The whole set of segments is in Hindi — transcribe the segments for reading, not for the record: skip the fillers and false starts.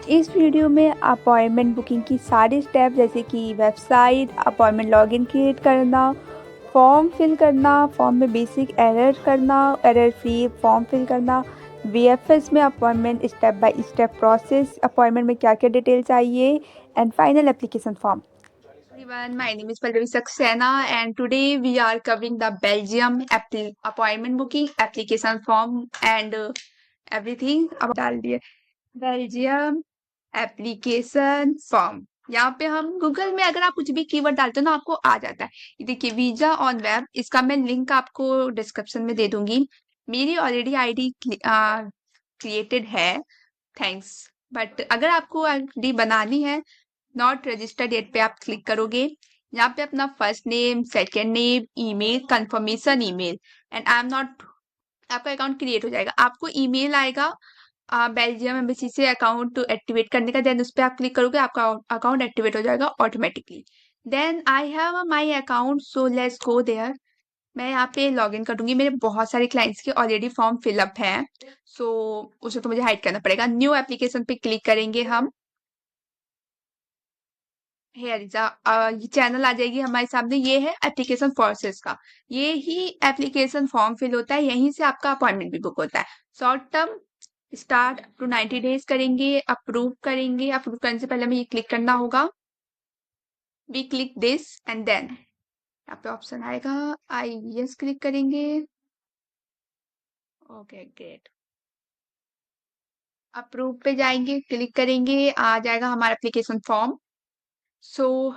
इस वीडियो में अपॉइंटमेंट बुकिंग की सारी स्टेप जैसे कि वेबसाइट, अपॉइंटमेंट लॉगिन क्रिएट करना, फॉर्म फिल करना, फॉर्म में बेसिक एरर करना, एरर फ्री फॉर्म फिल करना, वीएफएस में appointment step by step process, appointment में क्या-क्या डिटेल चाहिए and final application form. Everyone, my name is Pallavi Saxena and today we are covering the Belgium appointment booking application form and everything अब डाल दिए बेल्जियम एप्लीकेशन फॉर्म. यहाँ पे हम गूगल में अगर आप कुछ भी कीवर्ड डालते हो ना आपको आ जाता है. ये देखिए वीजा ऑन वेब, इसका मैं लिंक आपको डिस्क्रिप्शन में दे दूंगी. मेरी ऑलरेडी आईडी क्रिएटेड है, थैंक्स. बट अगर आपको आईडी बनानी है, नॉट रजिस्टर्ड येट पे आप क्लिक करोगे. यहाँ पे अपना first name, second name, email, confirmation email and I am not, आपका अकाउंट क्रिएट हो जाएगा. आपको ईमेल आएगा बेल्जियम एम्बेसी से अकाउंट एक्टिवेट करने का. देन उस पर आप क्लिक करोगे, आपका अकाउंट एक्टिवेट हो जाएगा automatically. Then I have my account, so let's go there. मैं यहाँ पे लॉग इन कर दूंगी. मेरे बहुत सारे क्लाइंट्स के ऑलरेडी फॉर्म फिलअप हैं, सो उसे तो मुझे हाइड करना पड़ेगा. न्यू एप्लीकेशन पे क्लिक करेंगे हम. ये चैनल आ जाएगी हमारे सामने. ये है एप्लीकेशन प्रोसेस का. ये ही एप्लीकेशन फॉर्म फिल होता है, यहीं से आपका अपॉइंटमेंट भी बुक होता है. Short term start up to 90 days करेंगे, अप्रूव करेंगे. अप्रूव करने से पहले हमें ये क्लिक करना होगा. We click this and then यहाँ पे ऑप्शन आएगा, आई यस क्लिक करेंगे. Okay great. अप्रूव पे जाएंगे, क्लिक करेंगे, आ जाएगा हमारा एप्लीकेशन फॉर्म. सो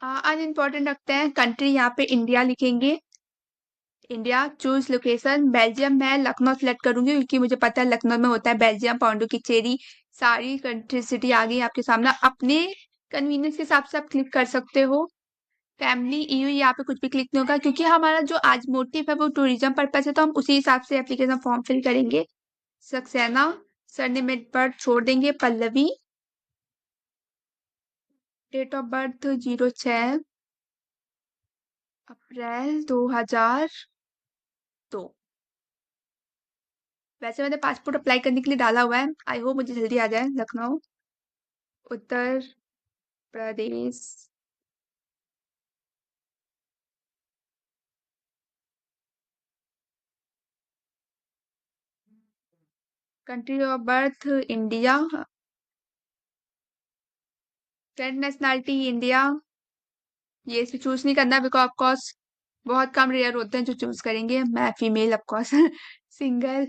आज इम्पोर्टेंट रखते हैं कंट्री. यहाँ पे इंडिया लिखेंगे. इंडिया. Choose location. बेल्जियम मैं लखनऊ सेलेक्ट करूंगी क्योंकि मुझे पता है लखनऊ में होता है बेल्जियम, पौंडीचेरी. सारी कंट्री सिटी आ गई आपके सामने. अपने कन्वीनियंस के हिसाब से आप क्लिक कर सकते हो. फैमिली ईयू, यहाँ पे कुछ भी क्लिक नहीं होगा क्योंकि हमारा जो आज मोटिव है वो टूरिज्म पर्पज है, तो हम उसी हिसाब से एप्लीकेशन फॉर्म फिल करेंगे. सक्सेना. सरनेम पर छोड़ देंगे पल्लवी. डेट ऑफ बर्थ 06 अप्रैल 2002. वैसे मैंने पासपोर्ट अप्लाई करने के लिए डाला हुआ है. आई होप मुझे जल्दी आ जाए. Lucknow Uttar Pradesh. Country of birth India. Friend nationality India. ये इस चूज नहीं करना बिकॉज ऑफकोर्स बहुत कम रेयर होते हैं जो चूज करेंगे. मैं फीमेल ऑफकोर्स. सिंगल.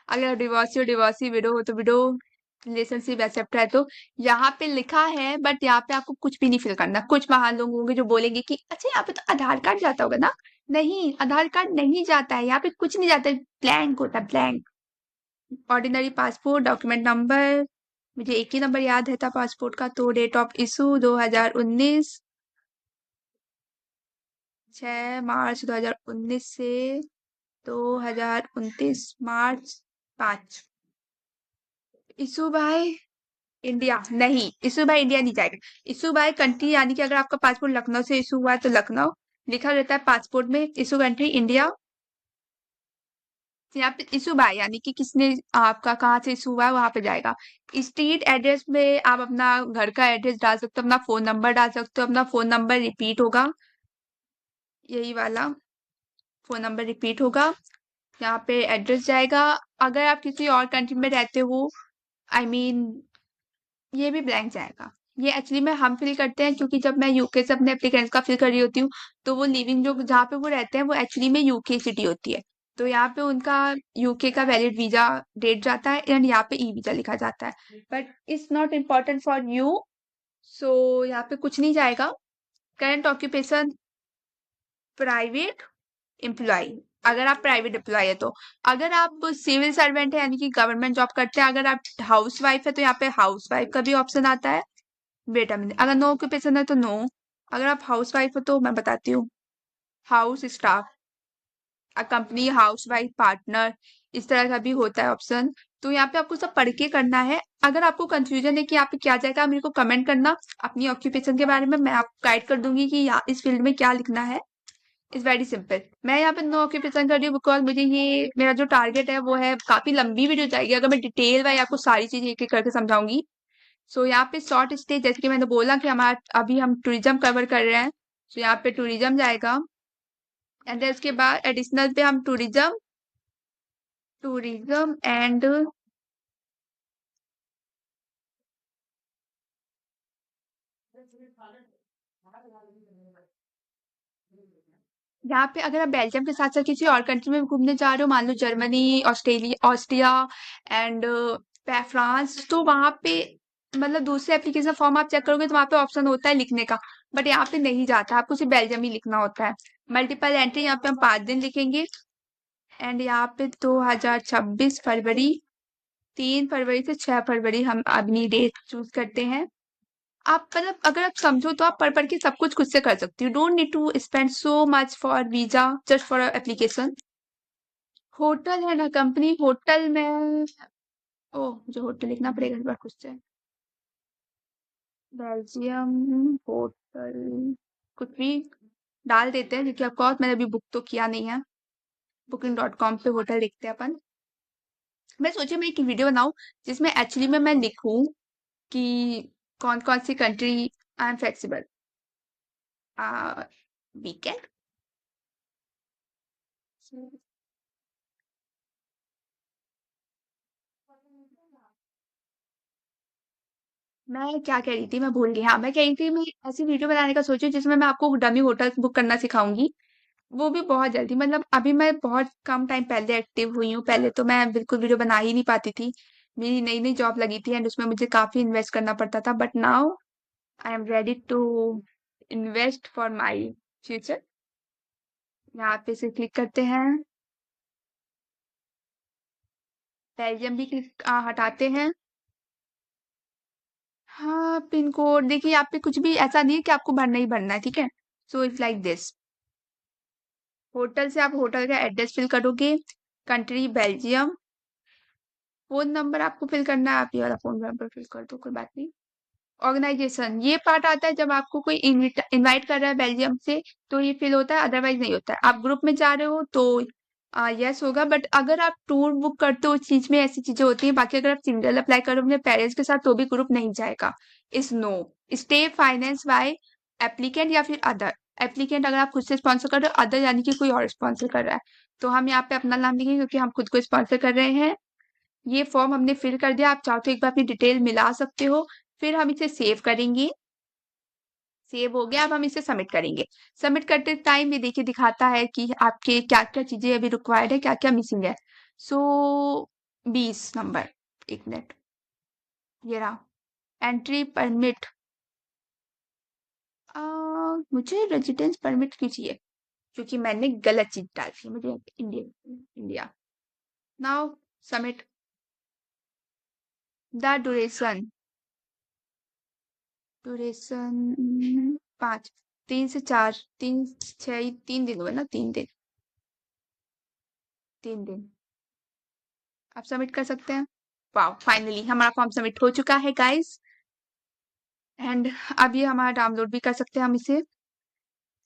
अगर डिवोर्सी हो डिवोर्सी, विडो हो तो विडो, रिलेशनशिप एक्सेप्ट है तो. यहाँ पे लिखा है बट यहाँ पे आपको कुछ भी नहीं फिल करना. कुछ महान लोग होंगे जो बोलेंगे कि अच्छा यहाँ पे तो आधार कार्ड जाता होगा ना. नहीं, आधार कार्ड नहीं जाता है. यहाँ पे कुछ नहीं जाता है, ब्लैंक होता है, blank. Ordinary passport document number. मुझे एक ही नंबर याद है था पासपोर्ट का. तो डेट ऑफ इशू 2019, 6 मार्च 2019 से 2029 मार्च 5. इशू बाय इंडिया नहीं, इशू बाय इंडिया नहीं जाएगा. इशू बाय कंट्री यानी कि अगर आपका पासपोर्ट लखनऊ से इशू हुआ है तो लखनऊ लिखा रहता है पासपोर्ट में. Issue country India. यहाँ पे इशू बाय यानी कि किसने आपका कहाँ से इशू हुआ है वहां पे जाएगा. स्ट्रीट एड्रेस में आप अपना घर का एड्रेस डाल सकते हो, अपना फोन नंबर डाल सकते हो. अपना फोन नंबर रिपीट होगा, यही वाला फोन नंबर रिपीट होगा. यहाँ पे एड्रेस जाएगा. अगर आप किसी और कंट्री में रहते हो, आई मीन ये भी ब्लैंक जाएगा. ये एक्चुअली में हम फिल करते हैं क्योंकि जब मैं यूके से अपने एप्लीकेंट्स का फिल कर रही होती हूँ तो वो लिविंग जो जहाँ पे वो रहते हैं वो एक्चुअली में यूके सिटी होती है. तो यहाँ पे उनका यूके का वैलिड वीजा डेट जाता है एंड यहाँ पे ई वीजा लिखा जाता है. But it's not important for you, so यहाँ पे कुछ नहीं जाएगा. Current occupation private employ. अगर आप प्राइवेट एम्प्लॉय है तो. अगर आप सिविल सर्वेंट है यानी कि गवर्नमेंट जॉब करते हैं, अगर आप हाउस वाइफ है तो यहाँ पे हाउस वाइफ का भी ऑप्शन आता है. वेट अ मिनट, अगर नो ऑक्यूपेशन है तो नो. अगर आप हाउस वाइफ हो तो मैं बताती हूँ, house staff, company house wife partner, इस तरह का भी होता है ऑप्शन. तो यहाँ पे आपको सब पढ़ के करना है. अगर आपको कंफ्यूजन है कि यहाँ पे क्या जाएगा, आप मेरे को कमेंट करना अपनी ऑक्यूपेशन के बारे में. मैं आपको गाइड कर दूंगी कि इस फील्ड में क्या लिखना है. Is very simple. मैं यहाँ पे नो ऑक्यूपेशन कर रही हूँ बिकॉज़ मुझे ये मेरा जो टारगेट है वो है, काफ़ी लंबी वीडियो जाएगी अगर मैं डिटेल वाइज़ आपको सारी चीज़ें एक-एक करके समझाऊँगी। सो यहाँ पे शॉर्ट स्टे जैसे कि मैंने बोला कि हमारा अभी हम टूरिज्म कवर कर रहे हैं। सो यहाँ पे टूरिज्म जाएगा एंड देन उसके बाद एडिशनल पे हम टूरिज्म टूरिज्म एंड यहाँ पे अगर आप बेल्जियम के साथ साथ किसी और कंट्री में घूमने जा रहे हो, मान लो Germany, Australia, Austria and France, तो वहां पे मतलब दूसरे एप्लीकेशन फॉर्म आप चेक करोगे तो वहां पे ऑप्शन होता है लिखने का, बट यहाँ पे नहीं जाता, आपको सिर्फ बेल्जियम ही लिखना होता है। मल्टीपल एंट्री यहाँ पे हम 5 दिन लिखेंगे एंड यहाँ पे 2026 फरवरी, 3 फरवरी से 6 फरवरी हम अपनी डेट चूज करते हैं। आप मतलब अगर आप समझो तो आप पढ़ पढ़ के सब कुछ खुद से कर सकती हो, don't need to spend so much for visa just for application. Hotel है ना कंपनी, होटल में ओह मुझे होटल लिखना पड़ेगा इस बार खुद से। बेल्जियम होटल कुछ भी डाल देते हैं क्योंकि ऑफकोर्स मैंने अभी बुक तो किया नहीं है। booking.com पे होटल लिखते हैं अपन। मैं सोची मैं एक वीडियो बनाऊं जिसमें एक्चुअली में मैं लिखूं कि कौन कौन सी country I am flexible weekend. मैं क्या कह रही थी मैं भूल गई। हाँ मैं कह रही थी मैं ऐसी वीडियो बनाने का सोची जिसमें मैं आपको डमी होटल बुक करना सिखाऊंगी, वो भी बहुत जल्दी। मतलब अभी मैं बहुत कम टाइम पहले एक्टिव हुई हूँ, पहले तो मैं बिल्कुल वीडियो बना ही नहीं पाती थी, मेरी नई नई जॉब लगी थी एंड उसमें मुझे काफी इन्वेस्ट करना पड़ता था, but now I am ready to invest for my future. यहाँ पे से क्लिक करते हैं, बेल्जियम भी क्लिक हटाते हैं। हाँ पिन कोड देखिए यहाँ पे कुछ भी ऐसा नहीं है कि आपको भरना ही भरना है, ठीक है। So it's like this. Hotel से आप होटल का एड्रेस फिल करोगे, कंट्री बेल्जियम, फोन नंबर आपको फिल करना है, आप ये वाला फोन नंबर फिल कर दो, कोई बात नहीं। ऑर्गेनाइजेशन ये पार्ट आता है जब आपको कोई इनवाइट कर रहा है बेल्जियम से, तो ये फिल होता है, अदरवाइज नहीं होता है। आप ग्रुप में जा रहे हो तो यस होगा, बट अगर आप टूर बुक करते हो उस चीज में ऐसी चीजें होती हैं। बाकी अगर आप सिंगल अप्लाई करो अपने पेरेंट्स के साथ तो भी ग्रुप नहीं जाएगा। इस no stay finance by applicant या फिर अदर। एप्लीकेंट अगर आप खुद से स्पॉन्सर कर रहे हो, अदर यानी कि कोई और स्पॉन्सर कर रहा है। तो हम यहाँ पे अपना नाम लिखेंगे क्योंकि हम खुद को स्पॉन्सर कर रहे हैं। ये फॉर्म हमने फिल कर दिया, आप चाहो तो एक बार अपनी डिटेल मिला सकते हो। फिर हम इसे सेव करेंगे, सेव हो गया, अब हम इसे सबमिट करेंगे। सबमिट करते टाइम ये देखिए दिखाता है कि आपके क्या क्या चीजें अभी रिक्वायर्ड है, क्या क्या मिसिंग है। सो 20 नंबर, एक मिनट, ये रहा एंट्री परमिट। मुझे रेजिडेंस परमिट क्यों चाहिए, क्योंकि मैंने गलत चीज डाल दी, मुझे India India. Now submit the duration, duration 5, 3 से 4, 3 6 3 दिन हुए ना, 3 दिन, 3 दिन। आप सबमिट कर सकते हैं। वाओ फाइनली हमारा फॉर्म सबमिट हो चुका है गाइस, एंड अब ये हमारा डाउनलोड भी कर सकते हैं हम इसे।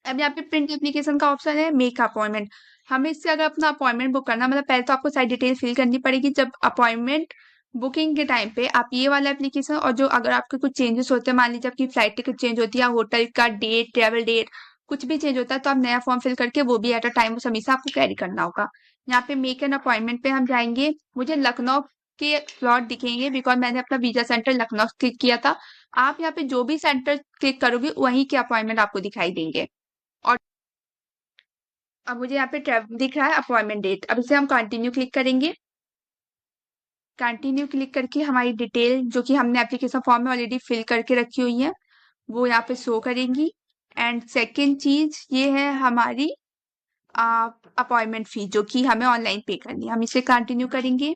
अब यहाँ पे प्रिंट एप्लीकेशन का ऑप्शन है, मेक अपॉइंटमेंट। हमें इससे अगर अपना अपॉइंटमेंट बुक करना, मतलब पहले तो आपको सारी डिटेल फिल करनी पड़ेगी। जब अपॉइंटमेंट बुकिंग के टाइम पे आप ये वाला एप्लीकेशन, और जो अगर आपके कुछ चेंजेस होते हैं, मान लीजिए आपकी फ्लाइट टिकट चेंज होती है या होटल का डेट, ट्रेवल डेट कुछ भी चेंज होता है, तो आप नया फॉर्म फिल करके वो भी एट अ टाइम उस हमेशा आपको कैरी करना होगा। यहाँ पे मेक एन अपॉइंटमेंट पे हम जाएंगे, मुझे लखनऊ के स्लॉट दिखेंगे बिकॉज मैंने अपना वीजा सेंटर लखनऊ क्लिक किया था। आप यहाँ पे जो भी सेंटर क्लिक करोगे वहीं के अपॉइंटमेंट आपको दिखाई देंगे। और अब मुझे यहाँ पे दिख रहा है अपॉइंटमेंट डेट, अब इसे हम कंटिन्यू क्लिक करेंगे। कंटिन्यू क्लिक करके हमारी डिटेल जो कि हमने एप्लीकेशन फॉर्म में ऑलरेडी फिल करके रखी हुई है वो यहाँ पे शो करेंगी। एंड सेकेंड चीज ये है हमारी अपॉइंटमेंट फी जो कि हमें ऑनलाइन पे करनी है, हम इसे कंटिन्यू करेंगे।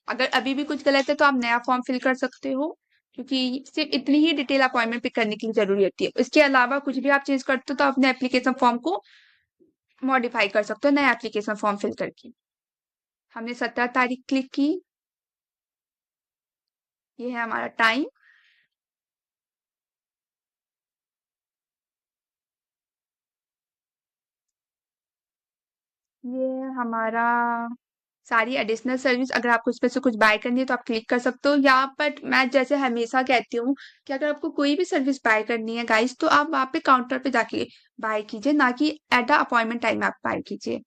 अगर अभी भी कुछ गलत है तो आप नया फॉर्म फिल कर सकते हो, क्योंकि सिर्फ इतनी ही डिटेल अपॉइंटमेंट पे करने की जरूरी होती है। इसके अलावा कुछ भी आप चेंज करते हो तो अपने एप्लीकेशन फॉर्म को मॉडिफाई कर सकते हो नया एप्लीकेशन फॉर्म फिल करके। हमने 17 तारीख क्लिक की, ये है हमारा टाइम। ये हमारा सारी एडिशनल सर्विस, अगर आपको इसमें से कुछ बाय करनी है तो आप क्लिक कर सकते हो यहाँ पर। मैं जैसे हमेशा कहती हूँ कि अगर आपको कोई भी सर्विस बाय करनी है गाइस, तो आप वहाँ पे काउंटर पे जाके बाय कीजिए, ना कि एट अ अपॉइंटमेंट टाइम आप बाय कीजिए।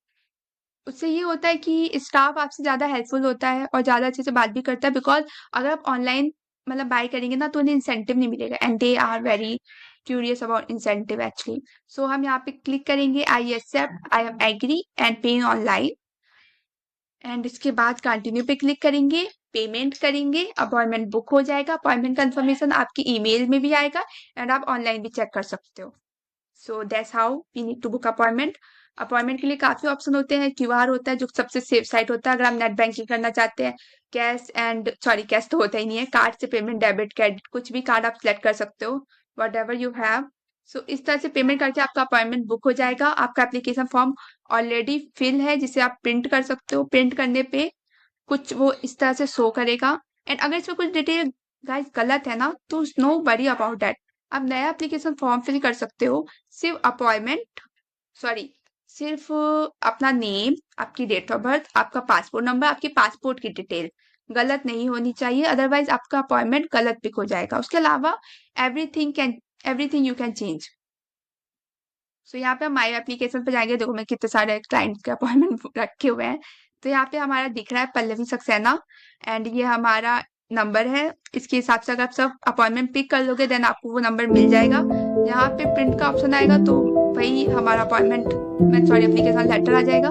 उससे ये होता है कि स्टाफ आपसे ज़्यादा हेल्पफुल होता है और ज़्यादा अच्छे से बात भी करता है, बिकॉज़ अगर आप ऑनलाइन मतलब बाय करेंगे ना, तो उन्हें इंसेंटिव नहीं मिलेगा, and they are very curious about incentive actually. So हम यहाँ पे क्लिक करेंगे I accept, I am agree and pay online, and इसके बाद कंटिन्यू पे क्लिक करेंगे, पेमेंट करेंगे, अपॉइंटमेंट बुक हो जाएगा। अपॉइंटमेंट कंफर्मेशन आपकी ईमेल में भी आएगा एंड आप ऑनलाइन भी चेक कर सकते हो। So that's how we need to book appointment. Appointment के लिए काफी ऑप्शन होते हैं। क्यूआर होता है जो सबसे सेफ साइट होता है अगर आप नेट बैंकिंग करना चाहते हैं। कैश एंड सॉरी, कैश तो होता ही नहीं है, कार्ड से पेमेंट, डेबिट, क्रेडिट, कुछ भी कार्ड आप सिलेक्ट कर सकते हो, वट एवर यू हैव। सो इस तरह से पेमेंट करके आपका अपॉइंटमेंट बुक हो जाएगा। आपका एप्लीकेशन फॉर्म ऑलरेडी फिल है जिसे आप प्रिंट कर सकते हो। प्रिंट करने पे कुछ वो इस तरह से शो करेगा, एंड अगर इसमें कुछ डिटेल गाइस गलत है ना, तो नो वरी अबाउट दैट, आप नया एप्लीकेशन फॉर्म फिल कर सकते हो। सिर्फ अपॉइंटमेंट सॉरी सिर्फ अपना नेम, आपकी डेट ऑफ बर्थ, आपका पासपोर्ट नंबर, आपके पासपोर्ट की डिटेल गलत नहीं होनी चाहिए, अदरवाइज आपका अपॉइंटमेंट गलत पिक हो जाएगा। उसके अलावा एवरीथिंग यू कैन चेंज। सो यहाँ पे हम माई एप्लीकेशन पे जाएंगे, देखो मैं कितने सारे क्लाइंट्स के अपॉइंटमेंट रखे हुए हैं। तो यहाँ पे हमारा दिख रहा है पल्लवी सक्सेना, एंड ये हमारा नंबर है। इसके हिसाब से अगर आप सब अपॉइंटमेंट पिक कर लोगे देन आपको वो नंबर मिल जाएगा। यहाँ पे प्रिंट का ऑप्शन आएगा तो वही हमारा अपॉइंटमेंट मैं सॉरी एप्लीकेशन लेटर आ जाएगा।